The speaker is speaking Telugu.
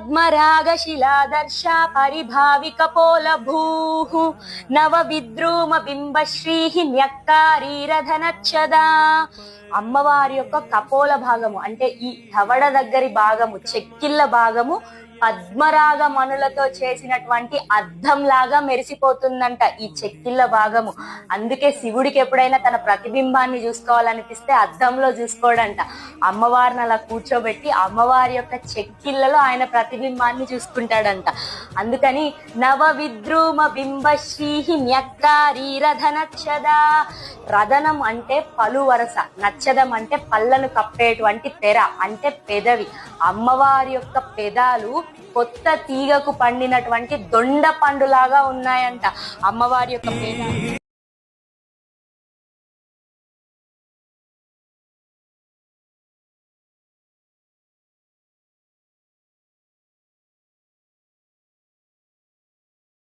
పద్మరాగశిలాదర్శ పరిభావికపోలభూః నవ విద్రూమ బింబశ్రీ న్యక్కారీరధనచ్చదా. అమ్మవారి యొక్క కపోల భాగము అంటే ఈ దవడ దగ్గరి భాగము, చెక్కిళ్ళ భాగము పద్మరాగ మణులతో చేసినటువంటి అద్దం లాగా మెరిసిపోతుందంట ఈ చెక్కిళ్ళ భాగము. అందుకే శివుడికి ఎప్పుడైనా తన ప్రతిబింబాన్ని చూసుకోవాలనిపిస్తే అద్దంలో చూసుకోడంట. అమ్మవారిని అలా కూర్చోబెట్టి అమ్మవారి యొక్క చెక్కిళ్ళలో ఆయన ప్రతిబింబాన్ని చూసుకుంటాడంట. అందుకని నవ విద్రూమ బింబశ్రీ న్యక్కారీరధనచ్చదా. రదనం అంటే పలు వరస, నచ్చదం అంటే పళ్ళను కప్పేటువంటి తెర అంటే పెదవి. అమ్మవారి యొక్క పెదాలు కొత్త తీగకు పండినటువంటి దొండ పండులాగా ఉన్నాయంట అమ్మవారి యొక్క పెదాలు.